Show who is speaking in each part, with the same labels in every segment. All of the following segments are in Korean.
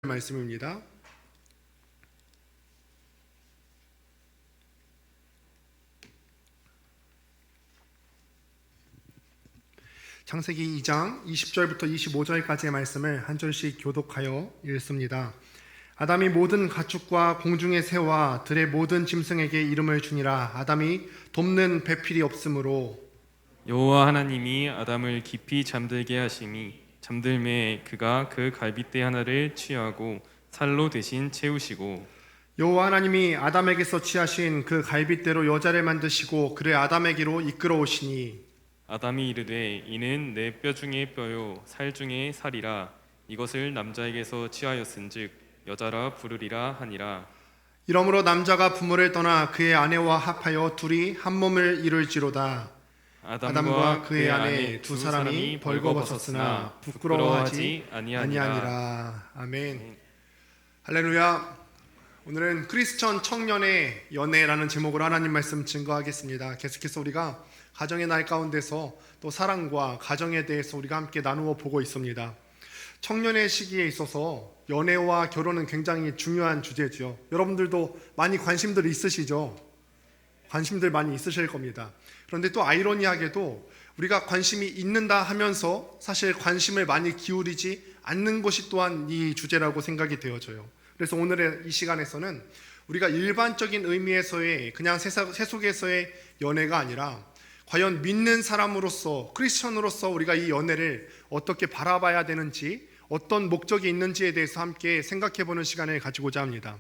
Speaker 1: 말씀입니다. 창세기 2장 20절부터 25절까지의 말씀을 한 절씩 교독하여 읽습니다. 아담이 모든 가축과 공중의 새와 들의 모든 짐승에게 이름을 주니라. 아담이 돕는 배필이 없으므로
Speaker 2: 여호와 하나님이 아담을 깊이 잠들게 하심이 잠들매 그가 그 갈빗대 하나를 취하고 살로 대신 채우시고
Speaker 1: 여호와 하나님이 아담에게서 취하신 그 갈빗대로 여자를 만드시고 그를 아담에게로 이끌어 오시니
Speaker 2: 아담이 이르되 이는 내 뼈 중에 뼈요 살 중에 살이라 이것을 남자에게서 취하였은즉 여자라 부르리라 하니라.
Speaker 1: 이러므로 남자가 부모를 떠나 그의 아내와 합하여 둘이 한 몸을 이룰지로다. 아담과 그의 아내 두 사람이 벌거벗었으나 부끄러워하지 아니하니라. 아멘. 할렐루야. 오늘은 크리스천 청년의 연애라는 제목으로 하나님 말씀 증거하겠습니다. 계속해서 우리가 가정의 날 가운데서 또 사랑과 가정에 대해서 우리가 함께 나누어 보고 있습니다. 청년의 시기에 있어서 연애와 결혼은 굉장히 중요한 주제죠. 여러분들도 많이 관심들 있으시죠? 관심들 많이 있으실 겁니다. 그런데 또 아이러니하게도 우리가 관심이 있는다 하면서 사실 관심을 많이 기울이지 않는 것이 또한 이 주제라고 생각이 되어져요. 그래서 오늘의 이 시간에서는 우리가 일반적인 의미에서의 그냥 세속에서의 연애가 아니라 과연 믿는 사람으로서 크리스천으로서 우리가 이 연애를 어떻게 바라봐야 되는지, 어떤 목적이 있는지에 대해서 함께 생각해보는 시간을 가지고자 합니다.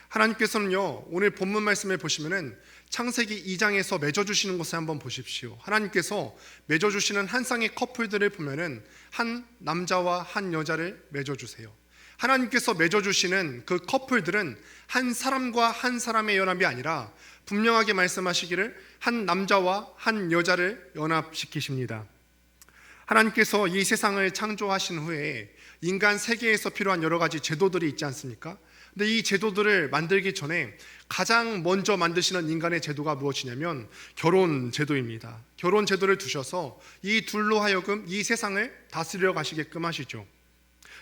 Speaker 1: 하나님께서는요, 오늘 본문 말씀을 보시면은 창세기 2장에서 맺어주시는 것을 한번 보십시오. 하나님께서 맺어주시는 한 쌍의 커플들을 보면은 한 남자와 한 여자를 맺어주세요. 하나님께서 맺어주시는 그 커플들은 한 사람과 한 사람의 연합이 아니라 분명하게 말씀하시기를 한 남자와 한 여자를 연합시키십니다. 하나님께서 이 세상을 창조하신 후에 인간 세계에서 필요한 여러 가지 제도들이 있지 않습니까? 근데 이 제도들을 만들기 전에 가장 먼저 만드시는 인간의 제도가 무엇이냐면 결혼 제도입니다. 결혼 제도를 두셔서 이 둘로 하여금 이 세상을 다스려 가시게끔 하시죠.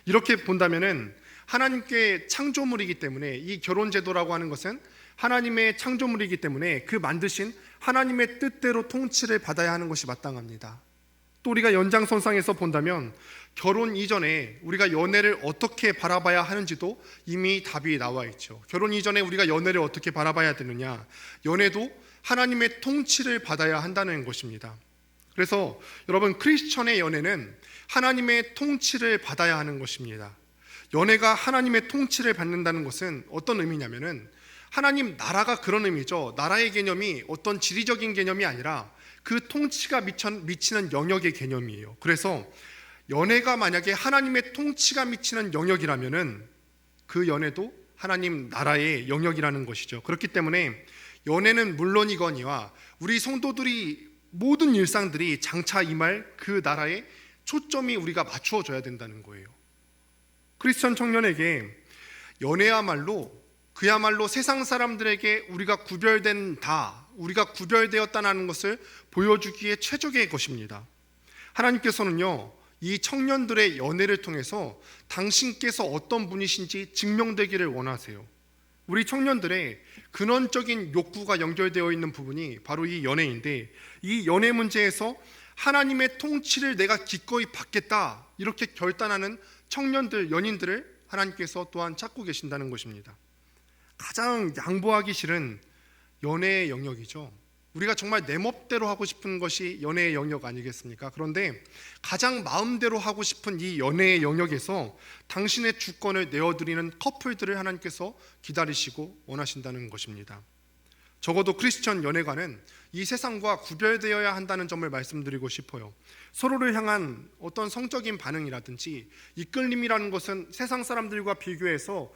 Speaker 1: 이렇게 본다면은 하나님께 창조물이기 때문에 이 결혼 제도라고 하는 것은 하나님의 창조물이기 때문에 그 만드신 하나님의 뜻대로 통치를 받아야 하는 것이 마땅합니다. 또 우리가 연장선상에서 본다면 결혼 이전에 우리가 연애를 어떻게 바라봐야 하는지도 이미 답이 나와 있죠. 결혼 이전에 우리가 연애를 어떻게 바라봐야 되느냐? 연애도 하나님의 통치를 받아야 한다는 것입니다. 그래서 여러분, 크리스천의 연애는 하나님의 통치를 받아야 하는 것입니다. 연애가 하나님의 통치를 받는다는 것은 어떤 의미냐면은 하나님 나라가 그런 의미죠. 나라의 개념이 어떤 지리적인 개념이 아니라 그 통치가 미치는 영역의 개념이에요. 그래서 연애가 만약에 하나님의 통치가 미치는 영역이라면은 그 연애도 하나님 나라의 영역이라는 것이죠. 그렇기 때문에 연애는 물론이거니와 우리 성도들이 모든 일상들이 장차 임할 그 나라에 초점이 우리가 맞추어져야 된다는 거예요. 크리스천 청년에게 연애야말로 그야말로 세상 사람들에게 우리가 구별되었다는 것을 보여주기에 최적의 것입니다. 하나님께서는요, 이 청년들의 연애를 통해서 당신께서 어떤 분이신지 증명되기를 원하세요. 우리 청년들의 근원적인 욕구가 연결되어 있는 부분이 바로 이 연애인데, 이 연애 문제에서 하나님의 통치를 내가 기꺼이 받겠다 이렇게 결단하는 청년들, 연인들을 하나님께서 또한 찾고 계신다는 것입니다. 가장 양보하기 싫은 연애의 영역이죠. 우리가 정말 내 멋대로 하고 싶은 것이 연애의 영역 아니겠습니까? 그런데 가장 마음대로 하고 싶은 이 연애의 영역에서 당신의 주권을 내어드리는 커플들을 하나님께서 기다리시고 원하신다는 것입니다. 적어도 크리스천 연애관은 이 세상과 구별되어야 한다는 점을 말씀드리고 싶어요. 서로를 향한 어떤 성적인 반응이라든지 이끌림이라는 것은 세상 사람들과 비교해서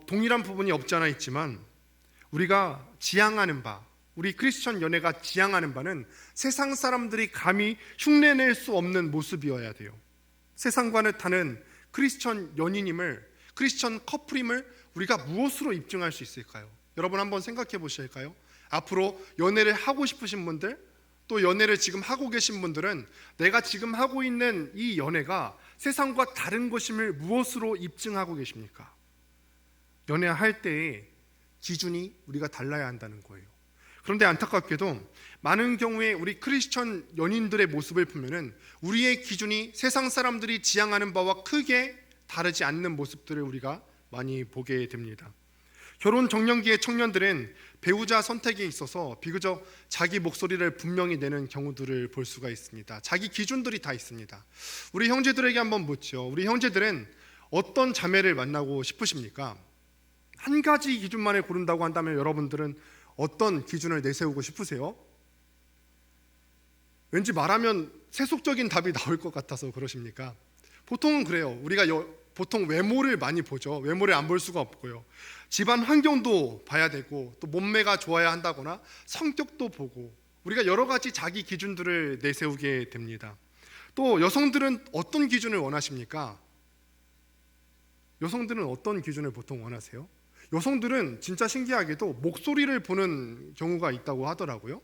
Speaker 1: 동일한 부분이 없지 않아 있지만 우리가 지향하는 바, 우리 크리스천 연애가 지향하는 바는 세상 사람들이 감히 흉내낼 수 없는 모습이어야 돼요. 세상과는 다른 크리스천 연인임을, 크리스천 커플임을 우리가 무엇으로 입증할 수 있을까요? 여러분 한번 생각해 보실까요? 앞으로 연애를 하고 싶으신 분들, 또 연애를 지금 하고 계신 분들은 내가 지금 하고 있는 이 연애가 세상과 다른 것임을 무엇으로 입증하고 계십니까? 연애할 때의 기준이 우리가 달라야 한다는 거예요. 그런데 안타깝게도 많은 경우에 우리 크리스천 연인들의 모습을 보면은 우리의 기준이 세상 사람들이 지향하는 바와 크게 다르지 않는 모습들을 우리가 많이 보게 됩니다. 결혼 정년기의 청년들은 배우자 선택에 있어서 비교적 자기 목소리를 분명히 내는 경우들을 볼 수가 있습니다. 자기 기준들이 다 있습니다. 우리 형제들에게 한번 묻죠. 우리 형제들은 어떤 자매를 만나고 싶으십니까? 한 가지 기준만을 고른다고 한다면 여러분들은 어떤 기준을 내세우고 싶으세요? 왠지 말하면 세속적인 답이 나올 것 같아서 그러십니까? 보통은 그래요. 우리가 보통 외모를 많이 보죠. 외모를 안 볼 수가 없고요. 집안 환경도 봐야 되고 또 몸매가 좋아야 한다거나 성격도 보고 우리가 여러 가지 자기 기준들을 내세우게 됩니다. 또 여성들은 어떤 기준을 원하십니까? 여성들은 어떤 기준을 보통 원하세요? 여성들은 진짜 신기하게도 목소리를 보는 경우가 있다고 하더라고요.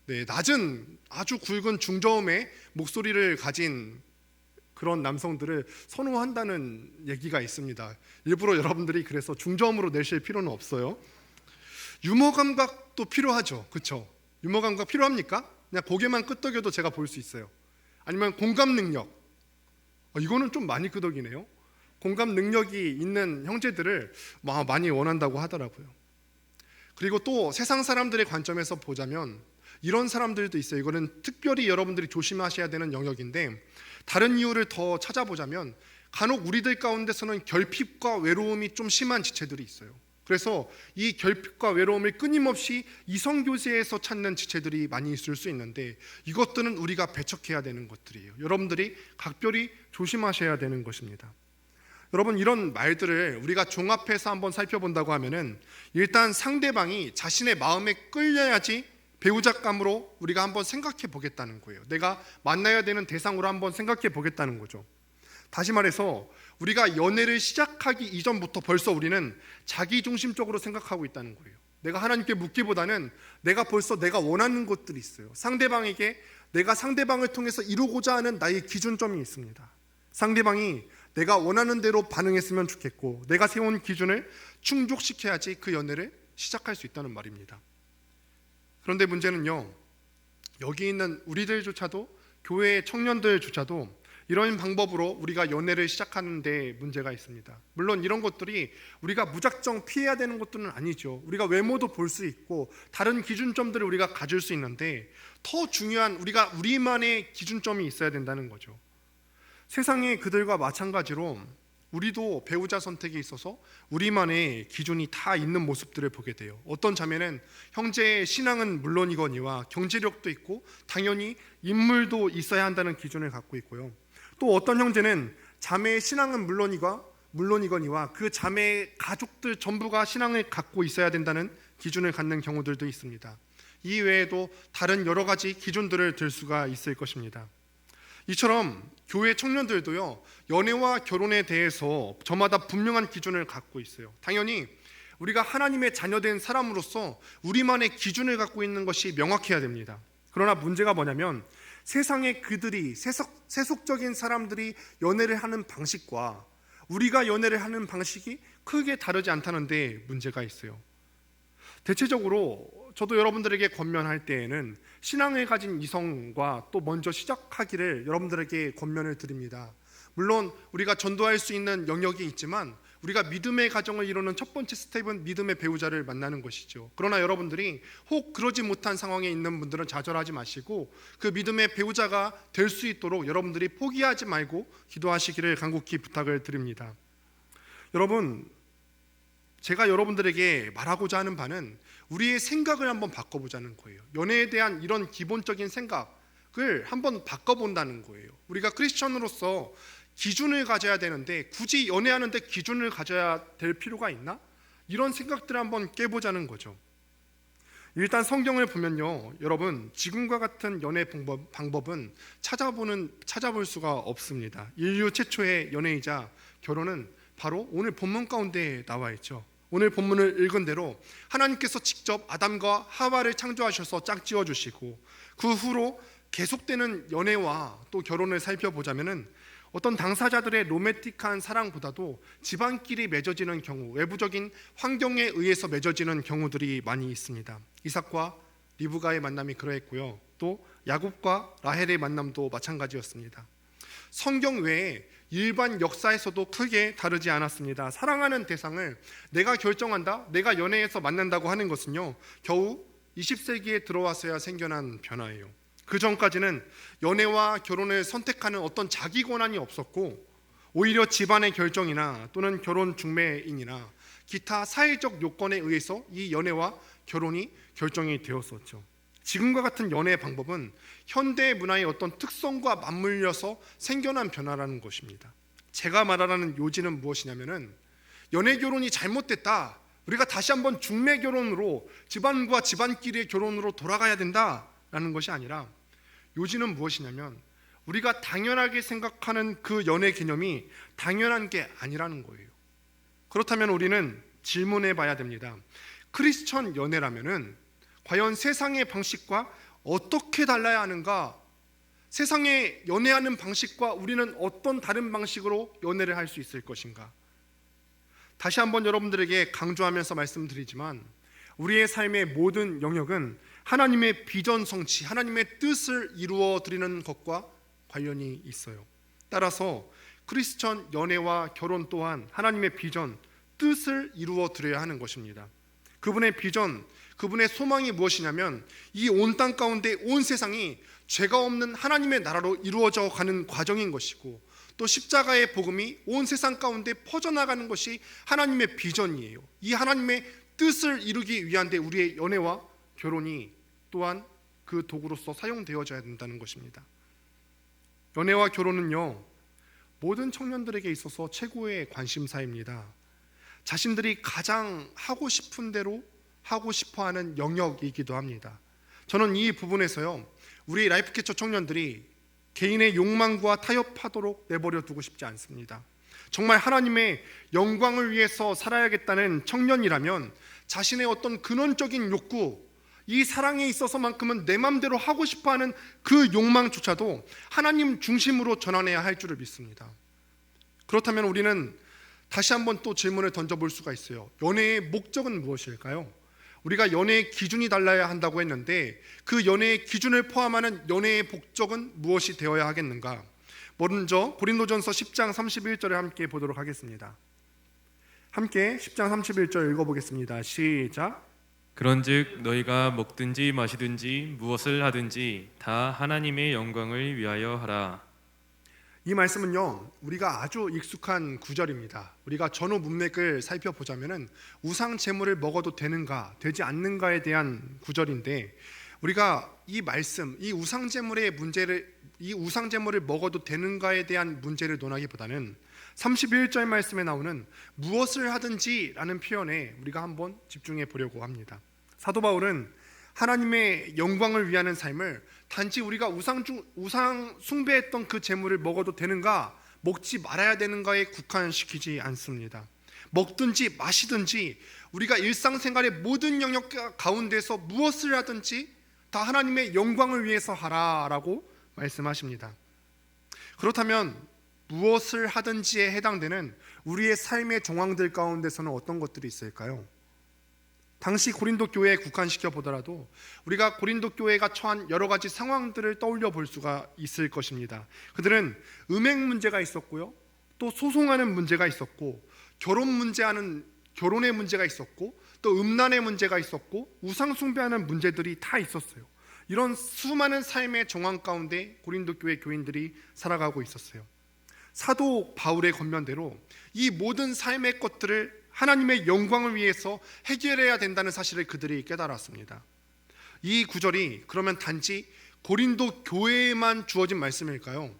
Speaker 1: 네, 낮은 아주 굵은 중저음의 목소리를 가진 그런 남성들을 선호한다는 얘기가 있습니다. 일부러 여러분들이 그래서 중저음으로 내실 필요는 없어요. 유머 감각도 필요하죠. 그렇죠? 유머 감각 필요합니까? 그냥 고개만 끄덕여도 제가 볼 수 있어요. 아니면 공감 능력. 이거는 좀 많이 끄덕이네요. 공감 능력이 있는 형제들을 많이 원한다고 하더라고요. 그리고 또 세상 사람들의 관점에서 보자면 이런 사람들도 있어요. 이거는 특별히 여러분들이 조심하셔야 되는 영역인데 다른 이유를 더 찾아보자면 간혹 우리들 가운데서는 결핍과 외로움이 좀 심한 지체들이 있어요. 그래서 이 결핍과 외로움을 끊임없이 이성교제에서 찾는 지체들이 많이 있을 수 있는데 이것들은 우리가 배척해야 되는 것들이에요. 여러분들이 각별히 조심하셔야 되는 것입니다. 여러분, 이런 말들을 우리가 종합해서 한번 살펴본다고 하면은 일단 상대방이 자신의 마음에 끌려야지 배우자감으로 우리가 한번 생각해 보겠다는 거예요. 내가 만나야 되는 대상으로 한번 생각해 보겠다는 거죠. 다시 말해서 우리가 연애를 시작하기 이전부터 벌써 우리는 자기중심적으로 생각하고 있다는 거예요. 내가 하나님께 묻기보다는 내가 벌써 내가 원하는 것들이 있어요. 상대방에게 내가 상대방을 통해서 이루고자 하는 나의 기준점이 있습니다. 상대방이 내가 원하는 대로 반응했으면 좋겠고 내가 세운 기준을 충족시켜야지 그 연애를 시작할 수 있다는 말입니다. 그런데 문제는요, 여기 있는 우리들조차도 교회의 청년들조차도 이런 방법으로 우리가 연애를 시작하는 데 문제가 있습니다. 물론 이런 것들이 우리가 무작정 피해야 되는 것들은 아니죠. 우리가 외모도 볼 수 있고 다른 기준점들을 우리가 가질 수 있는데 더 중요한 우리가 우리만의 기준점이 있어야 된다는 거죠. 세상의 그들과 마찬가지로 우리도 배우자 선택에 있어서 우리만의 기준이 다 있는 모습들을 보게 돼요. 어떤 자매는 형제의 신앙은 물론이거니와 경제력도 있고 당연히 인물도 있어야 한다는 기준을 갖고 있고요. 또 어떤 형제는 자매의 신앙은 물론이거니와 그 자매의 가족들 전부가 신앙을 갖고 있어야 된다는 기준을 갖는 경우들도 있습니다. 이 외에도 다른 여러 가지 기준들을 들 수가 있을 것입니다. 이처럼 교회 청년들도요, 연애와 결혼에 대해서 저마다 분명한 기준을 갖고 있어요. 당연히 우리가 하나님의 자녀된 사람으로서 우리만의 기준을 갖고 있는 것이 명확해야 됩니다. 그러나 문제가 뭐냐면 세상의 그들이 세속적인 사람들이 연애를 하는 방식과 우리가 연애를 하는 방식이 크게 다르지 않다는 데 문제가 있어요. 대체적으로 저도 여러분들에게 권면할 때에는 신앙을 가진 이성과 또 먼저 시작하기를 여러분들에게 권면을 드립니다. 물론 우리가 전도할 수 있는 영역이 있지만 우리가 믿음의 가정을 이루는 첫 번째 스텝은 믿음의 배우자를 만나는 것이죠. 그러나 여러분들이 혹 그러지 못한 상황에 있는 분들은 좌절하지 마시고 그 믿음의 배우자가 될 수 있도록 여러분들이 포기하지 말고 기도하시기를 간곡히 부탁을 드립니다. 여러분, 제가 여러분들에게 말하고자 하는 바는 우리의 생각을 한번 바꿔보자는 거예요. 연애에 대한 이런 기본적인 생각을 한번 바꿔본다는 거예요. 우리가 크리스천으로서 기준을 가져야 되는데 굳이 연애하는데 기준을 가져야 될 필요가 있나? 이런 생각들을 한번 깨보자는 거죠. 일단 성경을 보면요, 여러분, 지금과 같은 연애 방법은 찾아볼 수가 없습니다. 인류 최초의 연애이자 결혼은 바로 오늘 본문 가운데 나와 있죠. 오늘 본문을 읽은 대로 하나님께서 직접 아담과 하와를 창조하셔서 짝지어 주시고 그 후로 계속되는 연애와 또 결혼을 살펴보자면은 어떤 당사자들의 로맨틱한 사랑보다도 집안끼리 맺어지는 경우, 외부적인 환경에 의해서 맺어지는 경우들이 많이 있습니다. 이삭과 리브가의 만남이 그러했고요. 또 야곱과 라헬의 만남도 마찬가지였습니다. 성경 외에 일반 역사에서도 크게 다르지 않았습니다. 사랑하는 대상을 내가 결정한다, 내가 연애해서 만난다고 하는 것은요, 겨우 20세기에 들어와서야 생겨난 변화예요. 그 전까지는 연애와 결혼을 선택하는 어떤 자기 권한이 없었고, 오히려 집안의 결정이나 또는 결혼 중매인이나 기타 사회적 요건에 의해서 이 연애와 결혼이 결정이 되었었죠. 지금과 같은 연애 방법은 현대 문화의 어떤 특성과 맞물려서 생겨난 변화라는 것입니다. 제가 말하는 요지는 무엇이냐면은, 연애 결혼이 잘못됐다, 우리가 다시 한번 중매 결혼으로, 집안과 집안끼리의 결혼으로 돌아가야 된다라는 것이 아니라, 요지는 무엇이냐면 우리가 당연하게 생각하는 그 연애 개념이 당연한 게 아니라는 거예요. 그렇다면 우리는 질문해 봐야 됩니다. 크리스천 연애라면은 과연 세상의 방식과 어떻게 달라야 하는가? 세상에 연애하는 방식과 우리는 어떤 다른 방식으로 연애를 할 수 있을 것인가? 다시 한번 여러분들에게 강조하면서 말씀드리지만, 우리의 삶의 모든 영역은 하나님의 비전 성취, 하나님의 뜻을 이루어 드리는 것과 관련이 있어요. 따라서 크리스천 연애와 결혼 또한 하나님의 비전, 뜻을 이루어 드려야 하는 것입니다. 그분의 비전, 그분의 소망이 무엇이냐면, 이 온 땅 가운데 온 세상이 죄가 없는 하나님의 나라로 이루어져 가는 과정인 것이고, 또 십자가의 복음이 온 세상 가운데 퍼져나가는 것이 하나님의 비전이에요. 이 하나님의 뜻을 이루기 위한 데 우리의 연애와 결혼이 또한 그 도구로서 사용되어져야 된다는 것입니다. 연애와 결혼은요, 모든 청년들에게 있어서 최고의 관심사입니다. 자신들이 가장 하고 싶은 대로 하고 싶어하는 영역이기도 합니다. 저는 이 부분에서요, 우리 라이프캐쳐 청년들이 개인의 욕망과 타협하도록 내버려 두고 싶지 않습니다. 정말 하나님의 영광을 위해서 살아야겠다는 청년이라면 자신의 어떤 근원적인 욕구, 이 사랑에 있어서만큼은 내 맘대로 하고 싶어하는 그 욕망조차도 하나님 중심으로 전환해야 할 줄을 믿습니다. 그렇다면 우리는 다시 한번 또 질문을 던져볼 수가 있어요. 연애의 목적은 무엇일까요? 우리가 연애의 기준이 달라야 한다고 했는데, 그 연애의 기준을 포함하는 연애의 목적은 무엇이 되어야 하겠는가? 먼저 고린도전서 10장 31절을 함께 보도록 하겠습니다. 함께 10장 31절 읽어보겠습니다. 시작.
Speaker 2: 그런즉 너희가 먹든지 마시든지 무엇을 하든지 다 하나님의 영광을 위하여 하라.
Speaker 1: 이 말씀은요, 우리가 아주 익숙한 구절입니다. 우리가 전후 문맥을 살펴보자면은 우상 제물을 먹어도 되는가 되지 않는가에 대한 구절인데, 우리가 이 말씀, 이 우상 제물의 문제를, 이 우상 제물을 먹어도 되는가에 대한 문제를 논하기보다는 31절 말씀에 나오는 무엇을 하든지라는 표현에 우리가 한번 집중해 보려고 합니다. 사도 바울은 하나님의 영광을 위하는 삶을 단지 우리가 우상 숭배했던 그 제물을 먹어도 되는가, 먹지 말아야 되는가에 국한시키지 않습니다. 먹든지 마시든지 우리가 일상생활의 모든 영역 가운데서 무엇을 하든지 다 하나님의 영광을 위해서 하라라고 말씀하십니다. 그렇다면 무엇을 하든지에 해당되는 우리의 삶의 정황들 가운데서는 어떤 것들이 있을까요? 당시 고린도 교회에 국한시켜 보더라도 우리가 고린도 교회가 처한 여러 가지 상황들을 떠올려 볼 수가 있을 것입니다. 그들은 음행 문제가 있었고요, 또 소송하는 문제가 있었고, 결혼의 문제가 있었고, 또 음란의 문제가 있었고, 우상 숭배하는 문제들이 다 있었어요. 이런 수많은 삶의 정황 가운데 고린도 교회 교인들이 살아가고 있었어요. 사도 바울의 권면대로 이 모든 삶의 것들을 하나님의 영광을 위해서 해결해야 된다는 사실을 그들이 깨달았습니다. 이 구절이 그러면 단지 고린도 교회에만 주어진 말씀일까요?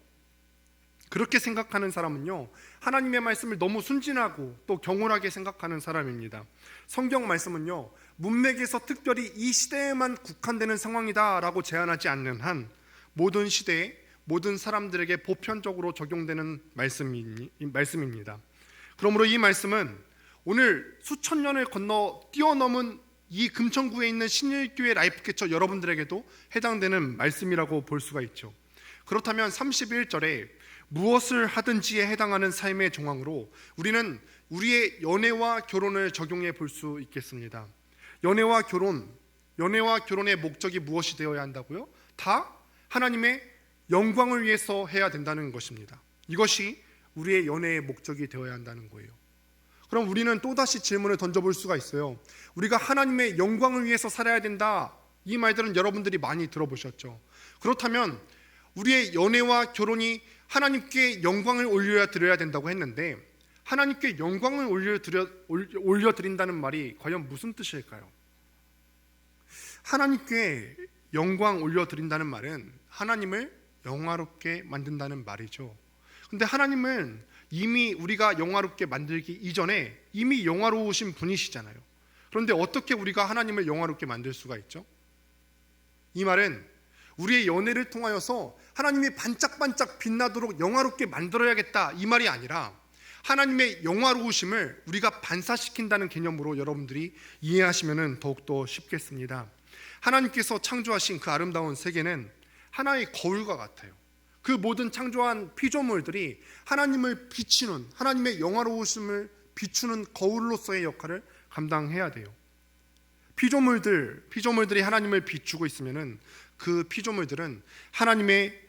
Speaker 1: 그렇게 생각하는 사람은요, 하나님의 말씀을 너무 순진하고 또 경홀하게 생각하는 사람입니다. 성경 말씀은요, 문맥에서 특별히 이 시대에만 국한되는 상황이다라고 제한하지 않는 한 모든 시대에 모든 사람들에게 보편적으로 적용되는 말씀입니다. 그러므로 이 말씀은 오늘 수천 년을 건너 뛰어넘은 이 금천구에 있는 신일교회 라이프캐쳐 여러분들에게도 해당되는 말씀이라고 볼 수가 있죠. 그렇다면 31절에 무엇을 하든지에 해당하는 삶의 정황으로 우리는 우리의 연애와 결혼을 적용해 볼 수 있겠습니다. 연애와 결혼의 목적이 무엇이 되어야 한다고요? 다 하나님의 영광을 위해서 해야 된다는 것입니다. 이것이 우리의 연애의 목적이 되어야 한다는 거예요. 그럼 우리는 또다시 질문을 던져볼 수가 있어요. 우리가 하나님의 영광을 위해서 살아야 된다, 이 말들은 여러분들이 많이 들어보셨죠. 그렇다면 우리의 연애와 결혼이 하나님께 영광을 올려드려야 된다고 했는데, 하나님께 영광을 올려드린다는 말이 과연 무슨 뜻일까요? 하나님께 영광 올려드린다는 말은 하나님을 영화롭게 만든다는 말이죠. 근데 하나님은 이미 우리가 영화롭게 만들기 이전에 이미 영화로우신 분이시잖아요. 그런데 어떻게 우리가 하나님을 영화롭게 만들 수가 있죠? 이 말은 우리의 연애를 통하여서 하나님이 반짝반짝 빛나도록 영화롭게 만들어야겠다, 이 말이 아니라 하나님의 영화로우심을 우리가 반사시킨다는 개념으로 여러분들이 이해하시면 더욱더 쉽겠습니다. 하나님께서 창조하신 그 아름다운 세계는 하나의 거울과 같아요. 그 모든 창조한 피조물들이 하나님을 비추는, 하나님의 영화로우심을 비추는 거울로서의 역할을 감당해야 돼요. 피조물들이 하나님을 비추고 있으면은 그 피조물들은 하나님의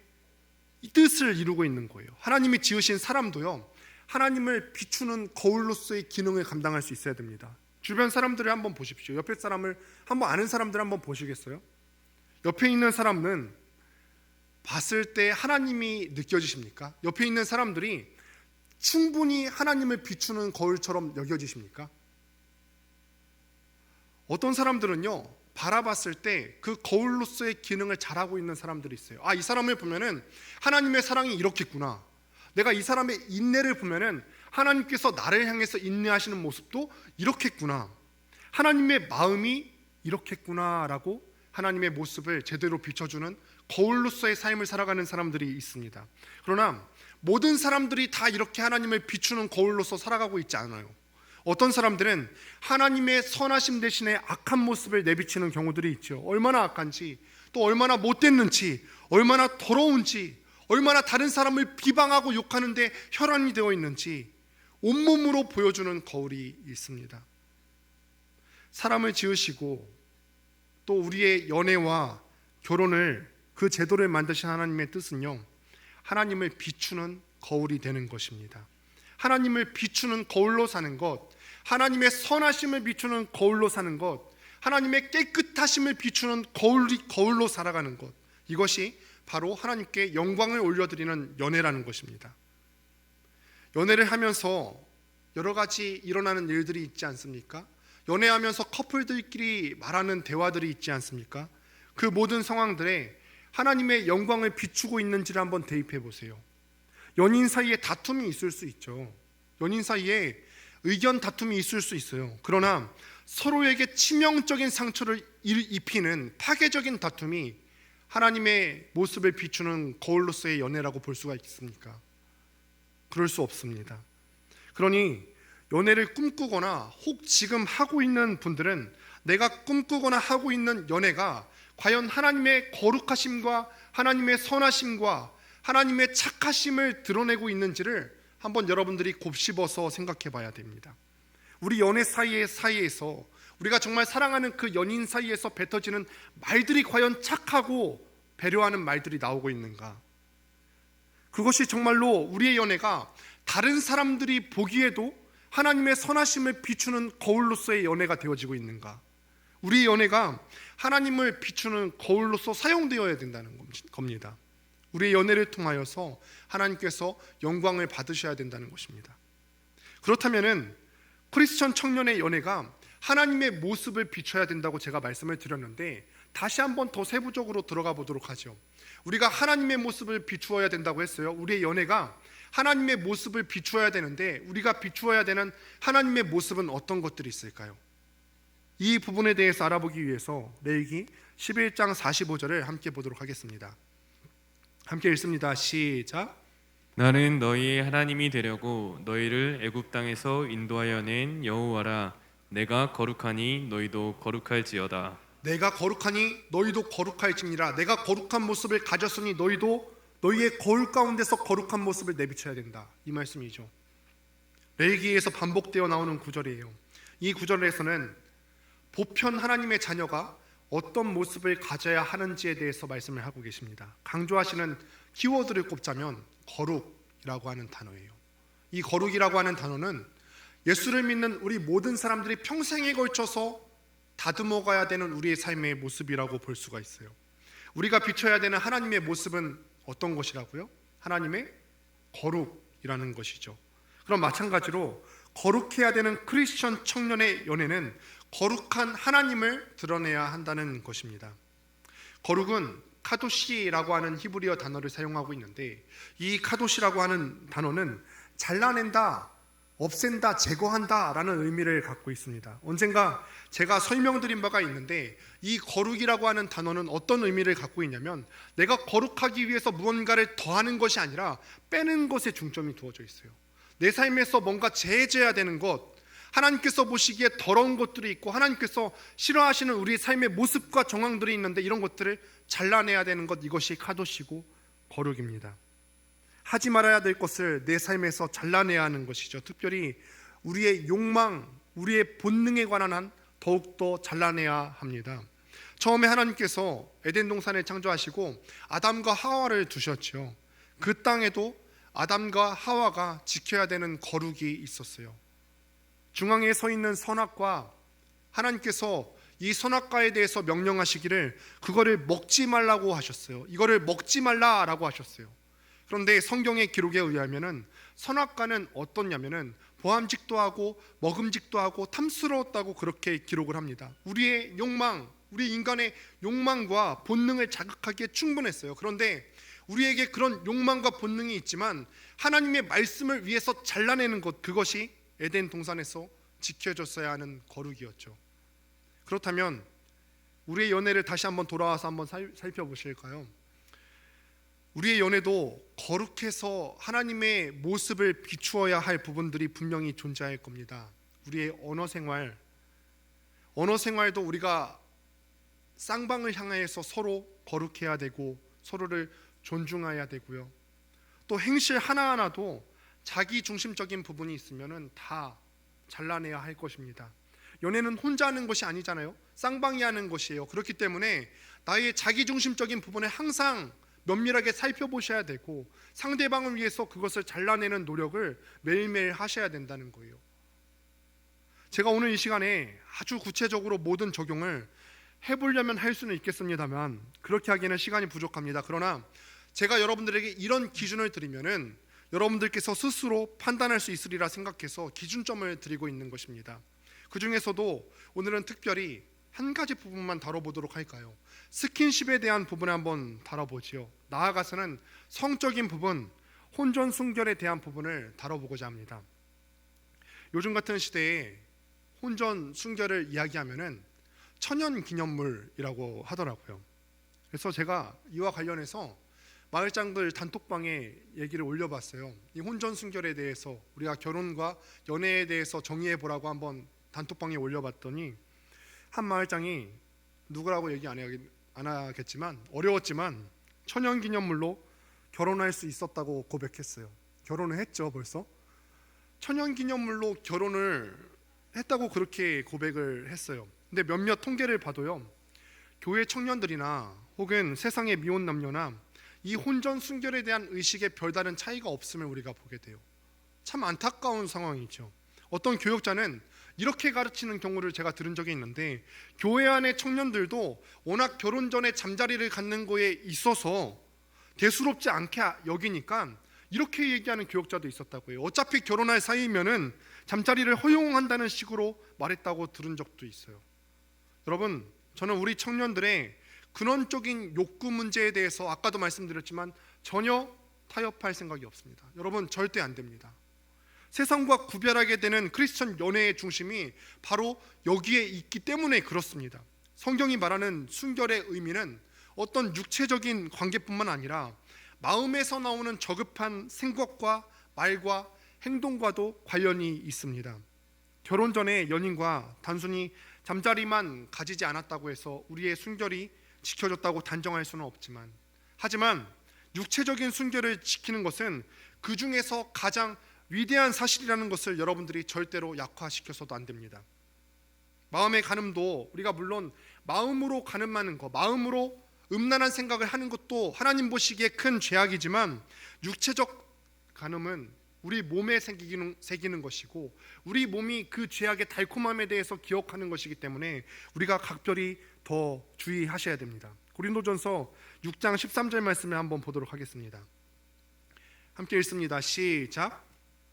Speaker 1: 뜻을 이루고 있는 거예요. 하나님이 지으신 사람도요, 하나님을 비추는 거울로서의 기능을 감당할 수 있어야 됩니다. 주변 사람들을 한번 보십시오. 옆에 사람을 한번 아는 사람들 한번 보시겠어요? 옆에 있는 사람은 봤을 때 하나님이 느껴지십니까? 옆에 있는 사람들이 충분히 하나님을 비추는 거울처럼 여겨지십니까? 어떤 사람들은요, 바라봤을 때 그 거울로서의 기능을 잘하고 있는 사람들이 있어요. 이 사람을 보면은 하나님의 사랑이 이렇겠구나, 내가 이 사람의 인내를 보면은 하나님께서 나를 향해서 인내하시는 모습도 이렇겠구나, 하나님의 마음이 이렇겠구나라고 하나님의 모습을 제대로 비춰주는 거울로서의 삶을 살아가는 사람들이 있습니다. 그러나 모든 사람들이 다 이렇게 하나님을 비추는 거울로서 살아가고 있지 않아요. 어떤 사람들은 하나님의 선하심 대신에 악한 모습을 내비치는 경우들이 있죠. 얼마나 악한지, 또 얼마나 못됐는지, 얼마나 더러운지, 얼마나 다른 사람을 비방하고 욕하는데 혈안이 되어 있는지 온몸으로 보여주는 거울이 있습니다. 사람을 지으시고 또 우리의 연애와 결혼을, 그 제도를 만드신 하나님의 뜻은요, 하나님을 비추는 거울이 되는 것입니다. 하나님을 비추는 거울로 사는 것, 하나님의 선하심을 비추는 거울로 사는 것, 하나님의 깨끗하심을 비추는 거울로 살아가는 것, 이것이 바로 하나님께 영광을 올려드리는 연애라는 것입니다. 연애를 하면서 여러 가지 일어나는 일들이 있지 않습니까? 연애하면서 커플들끼리 말하는 대화들이 있지 않습니까? 그 모든 상황들에 하나님의 영광을 비추고 있는지를 한번 대입해 보세요. 연인 사이에 다툼이 있을 수 있죠. 연인 사이에 의견 다툼이 있을 수 있어요. 그러나 서로에게 치명적인 상처를 입히는 파괴적인 다툼이 하나님의 모습을 비추는 거울로서의 연애라고 볼 수가 있습니까? 그럴 수 없습니다. 그러니 연애를 꿈꾸거나 혹 지금 하고 있는 분들은 내가 꿈꾸거나 하고 있는 연애가 과연 하나님의 거룩하심과 하나님의 선하심과 하나님의 착하심을 드러내고 있는지를 한번 여러분들이 곱씹어서 생각해 봐야 됩니다. 우리 연애 사이에서 우리가 정말 사랑하는 그 연인 사이에서 뱉어지는 말들이 과연 착하고 배려하는 말들이 나오고 있는가? 그것이 정말로 우리의 연애가 다른 사람들이 보기에도 하나님의 선하심을 비추는 거울로서의 연애가 되어지고 있는가? 우리의 연애가 하나님을 비추는 거울로서 사용되어야 된다는 겁니다. 우리의 연애를 통하여서 하나님께서 영광을 받으셔야 된다는 것입니다. 그렇다면은 크리스천 청년의 연애가 하나님의 모습을 비춰야 된다고 제가 말씀을 드렸는데, 다시 한번 더 세부적으로 들어가 보도록 하죠. 우리가 하나님의 모습을 비추어야 된다고 했어요. 우리의 연애가 하나님의 모습을 비추어야 되는데, 우리가 비추어야 되는 하나님의 모습은 어떤 것들이 있을까요? 이 부분에 대해서 알아보기 위해서 레위기 11장 45절을 함께 보도록 하겠습니다. 함께 읽습니다. 시작.
Speaker 2: 나는 너희의 하나님이 되려고 너희를 애굽 땅에서 인도하여 낸 여호와라. 내가 거룩하니 너희도 거룩할지어다.
Speaker 1: 내가 거룩하니 너희도 거룩할지니라. 내가 거룩한 모습을 가졌으니 너희도 너희의 거울 가운데서 거룩한 모습을 내비쳐야 된다, 이 말씀이죠. 레위기에서 반복되어 나오는 구절이에요. 이 구절에서는 보편 하나님의 자녀가 어떤 모습을 가져야 하는지에 대해서 말씀을 하고 계십니다. 강조하시는 키워드를 꼽자면 거룩이라고 하는 단어예요. 이 거룩이라고 하는 단어는 예수를 믿는 우리 모든 사람들이 평생에 걸쳐서 다듬어 가야 되는 우리의 삶의 모습이라고 볼 수가 있어요. 우리가 비춰야 되는 하나님의 모습은 어떤 것이라고요? 하나님의 거룩이라는 것이죠. 그럼 마찬가지로 거룩해야 되는 크리스천 청년의 연애는 거룩한 하나님을 드러내야 한다는 것입니다. 거룩은 카도시라고 하는 히브리어 단어를 사용하고 있는데, 이 카도시라고 하는 단어는 잘라낸다, 없앤다, 제거한다 라는 의미를 갖고 있습니다. 언젠가 제가 설명드린 바가 있는데, 이 거룩이라고 하는 단어는 어떤 의미를 갖고 있냐면, 내가 거룩하기 위해서 무언가를 더하는 것이 아니라 빼는 것에 중점이 두어져 있어요. 내 삶에서 뭔가 제해져야 되는 것, 하나님께서 보시기에 더러운 것들이 있고 하나님께서 싫어하시는 우리의 삶의 모습과 정황들이 있는데, 이런 것들을 잘라내야 되는 것, 이것이 카도시고 거룩입니다. 하지 말아야 될 것을 내 삶에서 잘라내야 하는 것이죠. 특별히 우리의 욕망, 우리의 본능에 관한 한 더욱더 잘라내야 합니다. 처음에 하나님께서 에덴 동산을 창조하시고 아담과 하와를 두셨죠. 그 땅에도 아담과 하와가 지켜야 되는 거룩이 있었어요. 중앙에 서 있는 선악과, 하나님께서 이 선악과에 대해서 명령하시기를 그거를 먹지 말라고 하셨어요. 이거를 먹지 말라라고 하셨어요. 그런데 성경의 기록에 의하면은 선악과는 어떻냐면은 보암직도 하고 먹음직도 하고 탐스러웠다고 그렇게 기록을 합니다. 우리의 욕망, 우리 인간의 욕망과 본능을 자극하기에 충분했어요. 그런데 우리에게 그런 욕망과 본능이 있지만 하나님의 말씀을 위해서 잘라내는 것, 그것이 에덴 동산에서 지켜졌어야 하는 거룩이었죠. 그렇다면 우리의 연애를 다시 한번 돌아와서 한번 살펴보실까요? 우리의 연애도 거룩해서 하나님의 모습을 비추어야 할 부분들이 분명히 존재할 겁니다. 우리의 언어 생활도 우리가 쌍방을 향해서 서로 거룩해야 되고 서로를 존중해야 되고요. 또 행실 하나하나도 자기 중심적인 부분이 있으면 다 잘라내야 할 것입니다. 연애는 혼자 하는 것이 아니잖아요. 쌍방이 하는 것이에요. 그렇기 때문에 나의 자기 중심적인 부분을 항상 면밀하게 살펴보셔야 되고 상대방을 위해서 그것을 잘라내는 노력을 매일매일 하셔야 된다는 거예요. 제가 오늘 이 시간에 아주 구체적으로 모든 적용을 해보려면 할 수는 있겠습니다만 그렇게 하기에는 시간이 부족합니다. 그러나 제가 여러분들에게 이런 기준을 드리면은 여러분들께서 스스로 판단할 수 있으리라 생각해서 기준점을 드리고 있는 것입니다. 그 중에서도 오늘은 특별히 한 가지 부분만 다뤄보도록 할까요? 스킨십에 대한 부분을 한번 다뤄보지요. 나아가서는 성적인 부분, 혼전 순결에 대한 부분을 다뤄보고자 합니다. 요즘 같은 시대에 혼전 순결을 이야기하면은 천연기념물이라고 하더라고요. 그래서 제가 이와 관련해서 마을장들 단톡방에 얘기를 올려봤어요. 이 혼전 순결에 대해서 우리가 결혼과 연애에 대해서 정의해보라고 한번 단톡방에 올려봤더니 한 마을장이 누구라고 얘기 안 하겠지만 어려웠지만 천연기념물로 결혼할 수 있었다고 고백했어요. 결혼을 했죠 벌써. 천연기념물로 결혼을 했다고 그렇게 고백을 했어요. 근데 몇몇 통계를 봐도요, 교회 청년들이나 혹은 세상의 미혼 남녀나 이 혼전 순결에 대한 의식에 별다른 차이가 없음을 우리가 보게 돼요. 참 안타까운 상황이죠. 어떤 교역자는 이렇게 가르치는 경우를 제가 들은 적이 있는데, 교회 안의 청년들도 워낙 결혼 전에 잠자리를 갖는 거에 있어서 대수롭지 않게 여기니까 이렇게 얘기하는 교역자도 있었다고 해요. 어차피 결혼할 사이면은 잠자리를 허용한다는 식으로 말했다고 들은 적도 있어요. 여러분, 저는 우리 청년들의 근원적인 욕구 문제에 대해서 아까도 말씀드렸지만 전혀 타협할 생각이 없습니다. 여러분, 절대 안 됩니다. 세상과 구별하게 되는 크리스천 연애의 중심이 바로 여기에 있기 때문에 그렇습니다. 성경이 말하는 순결의 의미는 어떤 육체적인 관계뿐만 아니라 마음에서 나오는 저급한 생각과 말과 행동과도 관련이 있습니다. 결혼 전에 연인과 단순히 잠자리만 가지지 않았다고 해서 우리의 순결이 지켜졌다고 단정할 수는 없지만, 하지만 육체적인 순결을 지키는 것은 그 중에서 가장 위대한 사실이라는 것을 여러분들이 절대로 약화시켜서도 안 됩니다. 마음의 간음도 우리가 물론 마음으로 간음하는 것, 마음으로 음란한 생각을 하는 것도 하나님 보시기에 큰 죄악이지만, 육체적 간음은 우리 몸에 새기는 것이고 우리 몸이 그 죄악의 달콤함에 대해서 기억하는 것이기 때문에 우리가 각별히 더 주의하셔야 됩니다. 고린도전서 6장 13절 말씀을 한번 보도록 하겠습니다. 함께 읽습니다. 시작.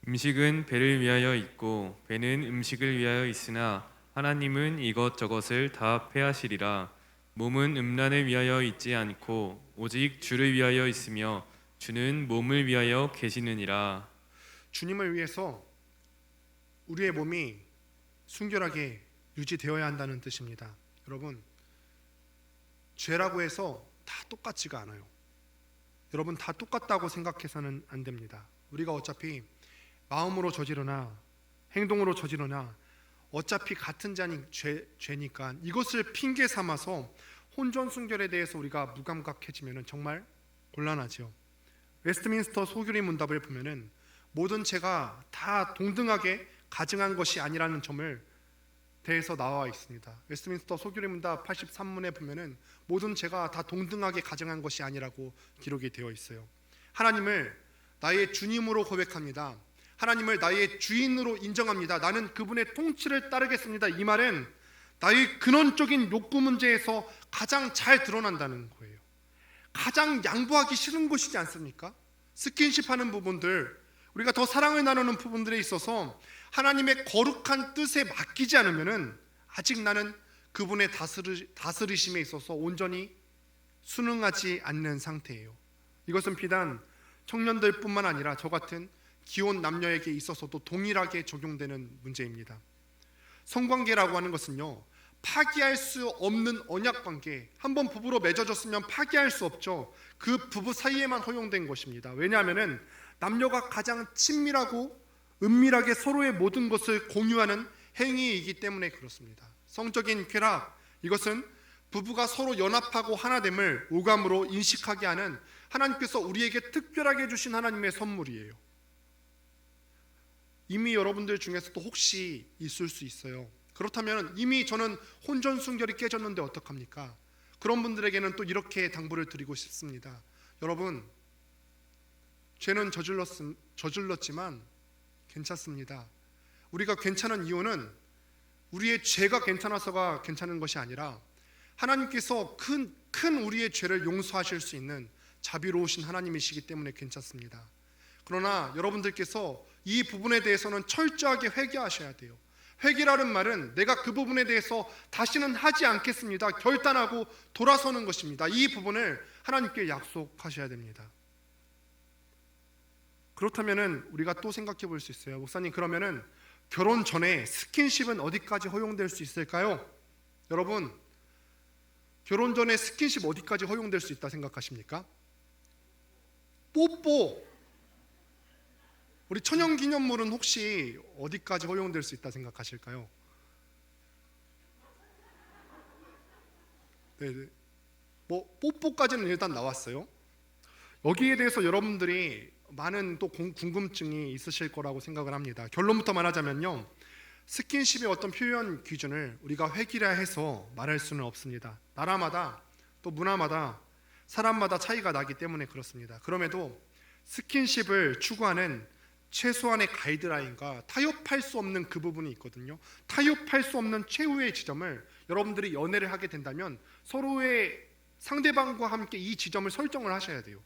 Speaker 2: 음식은 배를 위하여 있고 배는 음식을 위하여 있으나 하나님은 이것저것을 다 패하시리라. 몸은 음란을 위하여 있지 않고 오직 주를 위하여 있으며 주는 몸을 위하여 계시느니라.
Speaker 1: 주님을 위해서 우리의 몸이 순결하게 유지되어야 한다는 뜻입니다. 여러분, 죄라고 해서 다 똑같지가 않아요. 여러분, 다 똑같다고 생각해서는 안 됩니다. 우리가 어차피 마음으로 저지르나 행동으로 저지르나 어차피 같은 죄니까 이것을 핑계 삼아서 혼전순결에 대해서 우리가 무감각해지면 정말 곤란하죠. 웨스트민스터 소규리 문답을 보면은 모든 죄가 다 동등하게 가증한 것이 아니라는 점을 대해서 나와 있습니다. 웨스트민스터 소규리 문답 83문에 보면은 모든 죄가 다 동등하게 가증한 것이 아니라고 기록이 되어 있어요. 하나님을 나의 주님으로 고백합니다. 하나님을 나의 주인으로 인정합니다. 나는 그분의 통치를 따르겠습니다. 이 말은 나의 근원적인 욕구 문제에서 가장 잘 드러난다는 거예요. 가장 양보하기 싫은 것이지 않습니까? 스킨십하는 부분들, 우리가 더 사랑을 나누는 부분들에 있어서 하나님의 거룩한 뜻에 맡기지 않으면은 아직 나는 그분의 다스리심에 있어서 온전히 순응하지 않는 상태예요. 이것은 비단 청년들뿐만 아니라 저 같은 기혼 남녀에게 있어서도 동일하게 적용되는 문제입니다. 성관계라고 하는 것은요, 파기할 수 없는 언약관계, 한번 부부로 맺어졌으면 파기할 수 없죠. 그 부부 사이에만 허용된 것입니다. 왜냐하면 남녀가 가장 친밀하고 은밀하게 서로의 모든 것을 공유하는 행위이기 때문에 그렇습니다. 성적인 쾌락, 이것은 부부가 서로 연합하고 하나됨을 오감으로 인식하게 하는 하나님께서 우리에게 특별하게 주신 하나님의 선물이에요. 이미 여러분들 중에서도 혹시 있을 수 있어요. 그렇다면 이미 저는 혼전순결이 깨졌는데 어떡합니까? 그런 분들에게는 또 이렇게 당부를 드리고 싶습니다. 여러분, 죄는 저질렀지만 괜찮습니다. 우리가 괜찮은 이유는 우리의 죄가 괜찮아서가 괜찮은 것이 아니라 하나님께서 큰 우리의 죄를 용서하실 수 있는 자비로우신 하나님이시기 때문에 괜찮습니다. 그러나 여러분들께서 이 부분에 대해서는 철저하게 회개하셔야 돼요. 회개라는 말은 내가 그 부분에 대해서 다시는 하지 않겠습니다, 결단하고 돌아서는 것입니다. 이 부분을 하나님께 약속하셔야 됩니다. 그렇다면 우리가 또 생각해 볼 수 있어요. 목사님, 그러면은 결혼 전에 스킨십은 어디까지 허용될 수 있을까요? 여러분, 결혼 전에 스킨십 어디까지 허용될 수 있다 생각하십니까? 뽀뽀! 우리 천연기념물은 혹시 어디까지 허용될 수 있다 생각하실까요? 네, 뭐 뽀뽀까지는 일단 나왔어요. 여기에 대해서 여러분들이 많은 또 궁금증이 있으실 거라고 생각을 합니다. 결론부터 말하자면요, 스킨십의 어떤 표현 기준을 우리가 획일화해서 말할 수는 없습니다. 나라마다 또 문화마다 사람마다 차이가 나기 때문에 그렇습니다. 그럼에도 스킨십을 추구하는 최소한의 가이드라인과 타협할 수 없는 그 부분이 있거든요. 타협할 수 없는 최후의 지점을 여러분들이 연애를 하게 된다면 서로의 상대방과 함께 이 지점을 설정을 하셔야 돼요.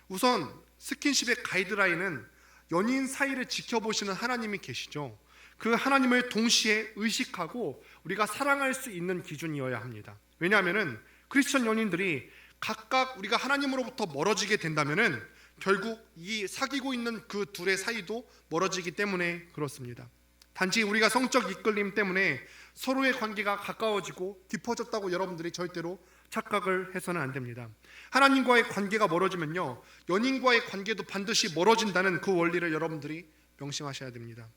Speaker 1: 우선 스킨십의 가이드라인은 연인 사이를 지켜보시는 하나님이 계시죠. 그 하나님을 동시에 의식하고 우리가 사랑할 수 있는 기준이어야 합니다. 왜냐하면 크리스천 연인들이 각각 우리가 하나님으로부터 멀어지게 된다면 결국 이 사귀고 있는 그 둘의 사이도 멀어지기 때문에 그렇습니다. 단지 우리가 성적 이끌림 때문에 서로의 관계가 가까워지고 깊어졌다고 여러분들이 절대로 착각을 해서는 안 됩니다. 하나님과의 관계가 멀어지면요, 연인과의 관계도 반드시 멀어진다는 그 원리를 여러분들이 명심하셔야 됩니다.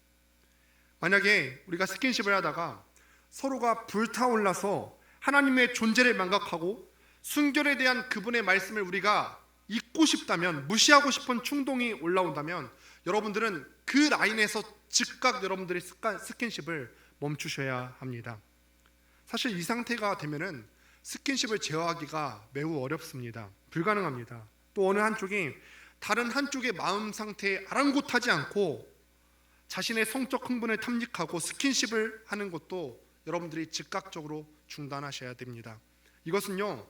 Speaker 1: 만약에 우리가 스킨십을 하다가 서로가 불타올라서 하나님의 존재를 망각하고 순결에 대한 그분의 말씀을 우리가 잊고 싶다면, 무시하고 싶은 충동이 올라온다면 여러분들은 그 라인에서 즉각 여러분들의 스킨십을 멈추셔야 합니다. 사실 이 상태가 되면은 스킨십을 제어하기가 매우 어렵습니다. 불가능합니다. 또 어느 한쪽이 다른 한쪽의 마음 상태에 아랑곳하지 않고 자신의 성적 흥분을 탐닉하고 스킨십을 하는 것도 여러분들이 즉각적으로 중단하셔야 됩니다. 이것은요,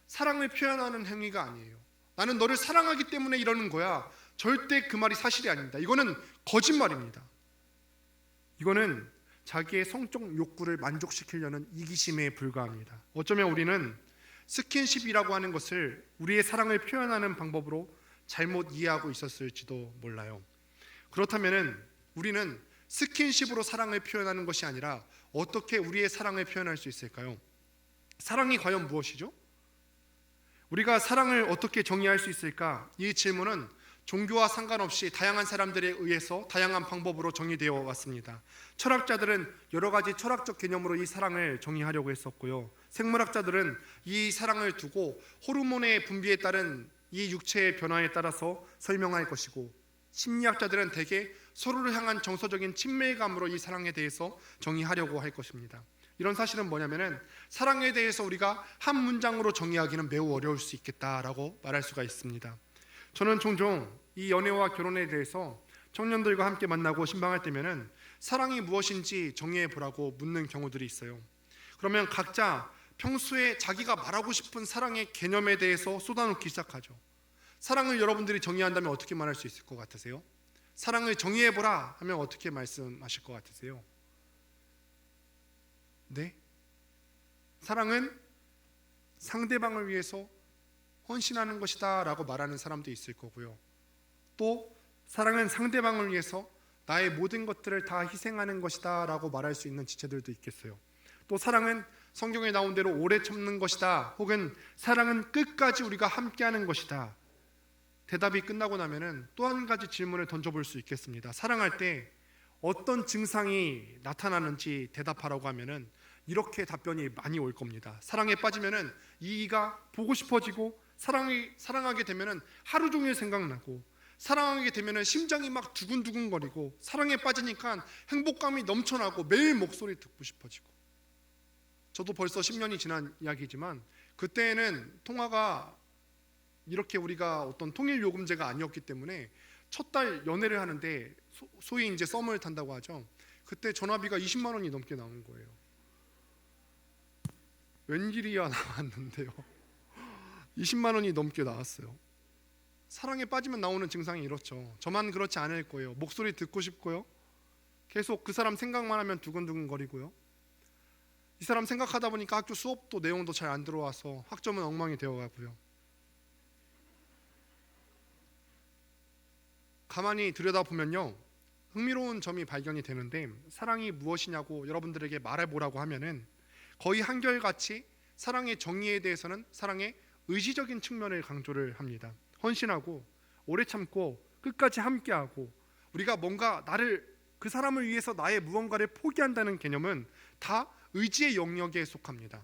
Speaker 1: 사랑을 표현하는 행위가 아니에요. 나는 너를 사랑하기 때문에 이러는 거야. 절대 그 말이 사실이 아닙니다. 이거는 거짓말입니다. 이거는 자기의 성적 욕구를 만족시키려는 이기심에 불과합니다. 어쩌면 우리는 스킨십이라고 하는 것을 우리의 사랑을 표현하는 방법으로 잘못 이해하고 있었을지도 몰라요. 그렇다면 우리는 스킨십으로 사랑을 표현하는 것이 아니라 어떻게 우리의 사랑을 표현할 수 있을까요? 사랑이 과연 무엇이죠? 우리가 사랑을 어떻게 정의할 수 있을까? 이 질문은 종교와 상관없이 다양한 사람들에 의해서 다양한 방법으로 정의되어 왔습니다. 철학자들은 여러 가지 철학적 개념으로 이 사랑을 정의하려고 했었고요. 생물학자들은 이 사랑을 두고 호르몬의 분비에 따른 이 육체의 변화에 따라서 설명할 것이고, 심리학자들은 대개 서로를 향한 정서적인 친밀감으로 이 사랑에 대해서 정의하려고 할 것입니다. 이런 사실은 뭐냐면은 사랑에 대해서 우리가 한 문장으로 정의하기는 매우 어려울 수 있겠다라고 말할 수가 있습니다. 저는 종종 이 연애와 결혼에 대해서 청년들과 함께 만나고 신방할 때면은 사랑이 무엇인지 정의해 보라고 묻는 경우들이 있어요. 그러면 각자 평소에 자기가 말하고 싶은 사랑의 개념에 대해서 쏟아놓기 시작하죠. 사랑을 여러분들이 정의한다면 어떻게 말할 수 있을 것 같으세요? 사랑을 정의해 보라 하면 어떻게 말씀하실 것 같으세요? 네? 사랑은 상대방을 위해서 헌신하는 것이다 라고 말하는 사람도 있을 거고요. 또 사랑은 상대방을 위해서 나의 모든 것들을 다 희생하는 것이다 라고 말할 수 있는 지체들도 있겠어요. 또 사랑은 성경에 나온 대로 오래 참는 것이다, 혹은 사랑은 끝까지 우리가 함께하는 것이다. 대답이 끝나고 나면은 또 한 가지 질문을 던져볼 수 있겠습니다. 사랑할 때 어떤 증상이 나타나는지 대답하라고 하면은 이렇게 답변이 많이 올 겁니다. 사랑에 빠지면은 이가 보고 싶어지고, 사랑하게 되면은 하루 종일 생각나고, 사랑하게 되면은 심장이 막 두근두근거리고, 사랑에 빠지니까 행복감이 넘쳐나고 매일 목소리 듣고 싶어지고. 저도 벌써 10년이 지난 이야기지만 그때는 통화가 이렇게 우리가 어떤 통일 요금제가 아니었기 때문에 첫 달 연애를 하는데 소위 이제 썸을 탄다고 하죠. 그때 전화비가 20만 원이 넘게 나온 거예요. 웬일이야 나왔는데요. 20만 원이 넘게 나왔어요. 사랑에 빠지면 나오는 증상이 이렇죠. 저만 그렇지 않을 거예요. 목소리 듣고 싶고요. 계속 그 사람 생각만 하면 두근두근거리고요. 이 사람 생각하다 보니까 학교 수업도 내용도 잘 안 들어와서 학점은 엉망이 되어가고요. 가만히 들여다보면요, 흥미로운 점이 발견이 되는데, 사랑이 무엇이냐고 여러분들에게 말해보라고 하면은 거의 한결같이 사랑의 정의에 대해서는 사랑의 의지적인 측면을 강조를 합니다. 헌신하고 오래 참고 끝까지 함께하고, 우리가 뭔가 그 사람을 위해서 나의 무언가를 포기한다는 개념은 다 의지의 영역에 속합니다.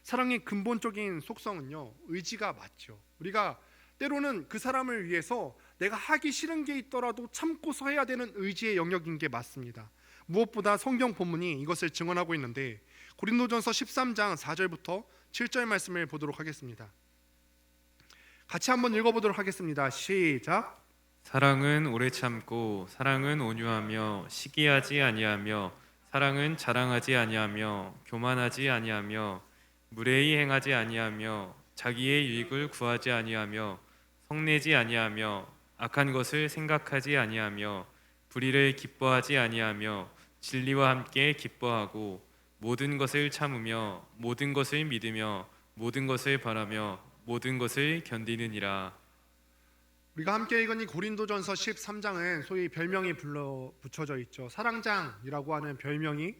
Speaker 1: 사랑의 근본적인 속성은요, 의지가 맞죠. 우리가 때로는 그 사람을 위해서 내가 하기 싫은 게 있더라도 참고서 해야 되는 의지의 영역인 게 맞습니다. 무엇보다 성경 본문이 이것을 증언하고 있는데, 고린도전서 13장 4절부터 7절 말씀을 보도록 하겠습니다. 같이 한번 읽어보도록 하겠습니다. 시작.
Speaker 2: 사랑은 오래 참고, 사랑은 온유하며 시기하지 아니하며, 사랑은 자랑하지 아니하며 교만하지 아니하며, 무례히 행하지 아니하며, 자기의 유익을 구하지 아니하며, 성내지 아니하며, 악한 것을 생각하지 아니하며, 불의를 기뻐하지 아니하며, 진리와 함께 기뻐하고, 모든 것을 참으며, 모든 것을 믿으며, 모든 것을 바라며, 모든 것을 견디느니라.
Speaker 1: 우리가 함께 읽은 이 고린도전서 13장은 소위 별명이 붙여져 있죠. 사랑장이라고 하는 별명이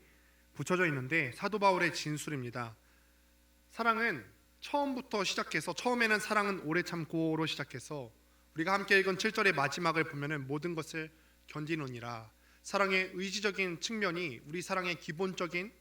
Speaker 1: 붙여져 있는데, 사도 바울의 진술입니다. 사랑은 처음부터 시작해서, 처음에는 사랑은 오래 참고로 시작해서 우리가 함께 읽은 7절의 마지막을 보면은 모든 것을 견디느니라. 사랑의 의지적인 측면이 우리 사랑의 기본적인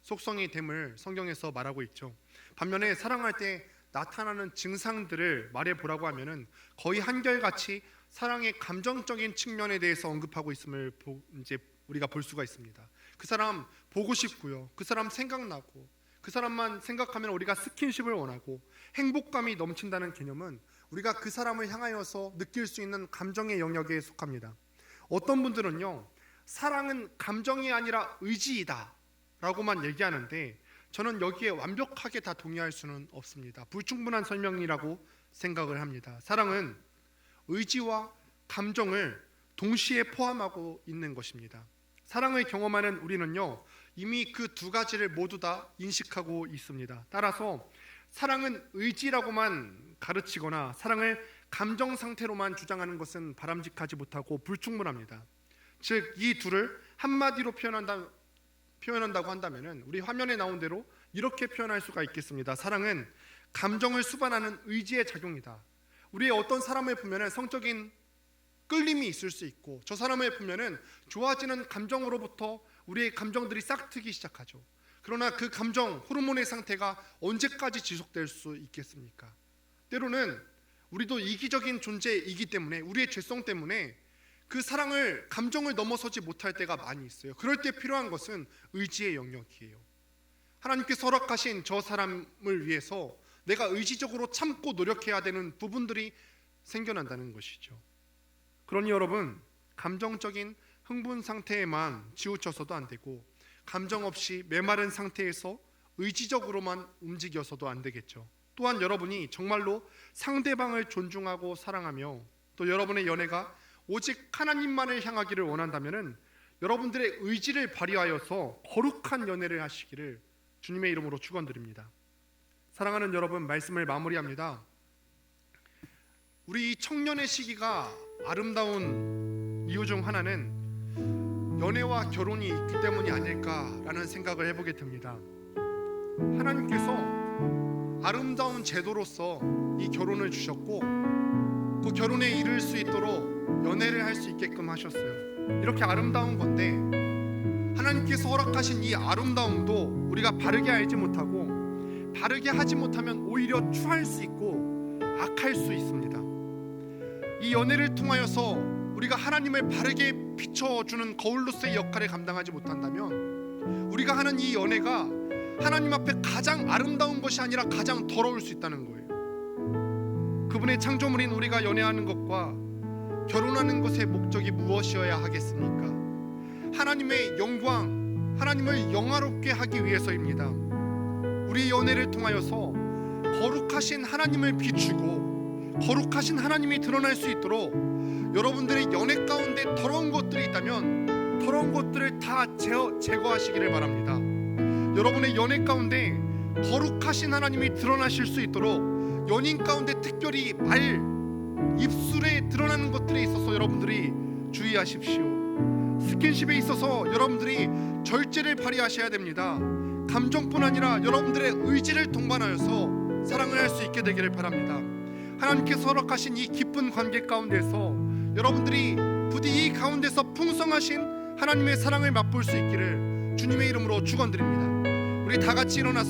Speaker 1: 속성이 됨을 성경에서 말하고 있죠. 반면에 사랑할 때 나타나는 증상들을 말해보라고 하면은 거의 한결같이 사랑의 감정적인 측면에 대해서 언급하고 있음을 이제 우리가 볼 수가 있습니다. 그 사람 보고 싶고요, 그 사람 생각나고, 그 사람만 생각하면 우리가 스킨십을 원하고, 행복감이 넘친다는 개념은 우리가 그 사람을 향하여서 느낄 수 있는 감정의 영역에 속합니다. 어떤 분들은요, 사랑은 감정이 아니라 의지이다 라고만 얘기하는데, 저는 여기에 완벽하게 다 동의할 수는 없습니다. 불충분한 설명이라고 생각을 합니다. 사랑은 의지와 감정을 동시에 포함하고 있는 것입니다. 사랑을 경험하는 우리는요, 이미 그 두 가지를 모두 다 인식하고 있습니다. 따라서 사랑은 의지라고만 가르치거나 사랑을 감정 상태로만 주장하는 것은 바람직하지 못하고 불충분합니다. 즉, 이 둘을 한마디로 표현한다고 한다면 우리 화면에 나온 대로 이렇게 표현할 수가 있겠습니다. 사랑은 감정을 수반하는 의지의 작용이다. 우리의 어떤 사람을 보면 성적인 끌림이 있을 수 있고, 저 사람을 보면 좋아지는 감정으로부터 우리의 감정들이 싹트기 시작하죠. 그러나 그 감정, 호르몬의 상태가 언제까지 지속될 수 있겠습니까? 때로는 우리도 이기적인 존재이기 때문에, 우리의 죄성 때문에 그 사랑을, 감정을 넘어서지 못할 때가 많이 있어요. 그럴 때 필요한 것은 의지의 영역이에요. 하나님께서 허락하신 저 사람을 위해서 내가 의지적으로 참고 노력해야 되는 부분들이 생겨난다는 것이죠. 그러니 여러분, 감정적인 흥분 상태에만 치우쳐서도 안 되고, 감정 없이 메마른 상태에서 의지적으로만 움직여서도 안 되겠죠. 또한 여러분이 정말로 상대방을 존중하고 사랑하며, 또 여러분의 연애가 오직 하나님만을 향하기를 원한다면 여러분들의 의지를 발휘하여서 거룩한 연애를 하시기를 주님의 이름으로 축원드립니다. 사랑하는 여러분, 말씀을 마무리합니다. 우리 이 청년의 시기가 아름다운 이유 중 하나는 연애와 결혼이 있기 때문이 아닐까라는 생각을 해보게 됩니다. 하나님께서 아름다운 제도로서 이 결혼을 주셨고, 그 결혼에 이를 수 있도록 연애를 할 수 있게끔 하셨어요. 이렇게 아름다운 건데, 하나님께서 허락하신 이 아름다움도 우리가 바르게 알지 못하고, 바르게 하지 못하면 오히려 추할 수 있고 악할 수 있습니다. 이 연애를 통하여서 우리가 하나님을 바르게 비춰주는 거울로서의 역할을 감당하지 못한다면, 우리가 하는 이 연애가 하나님 앞에 가장 아름다운 것이 아니라 가장 더러울 수 있다는 거예요. 그분의 창조물인 우리가 연애하는 것과 결혼하는 것의 목적이 무엇이어야 하겠습니까? 하나님의 영광, 하나님을 영화롭게 하기 위해서입니다. 우리 연애를 통하여서 거룩하신 하나님을 비추고 거룩하신 하나님이 드러날 수 있도록, 여러분들의 연애 가운데 더러운 것들이 있다면 더러운 것들을 다 제거하시기를 바랍니다. 여러분의 연애 가운데 거룩하신 하나님이 드러나실 수 있도록 연인 가운데 특별히 입술에 드러나는 것들에 있어서 여러분들이 주의하십시오. 스킨십에 있어서 여러분들이 절제를 발휘하셔야 됩니다. 감정뿐 아니라 여러분들의 의지를 동반하여서 사랑을 할 수 있게 되기를 바랍니다. 하나님께서 허락하신 이 기쁜 관계 가운데서 여러분들이 부디 이 가운데서 풍성하신 하나님의 사랑을 맛볼 수 있기를 주님의 이름으로 축원드립니다. 우리 다 같이 일어나서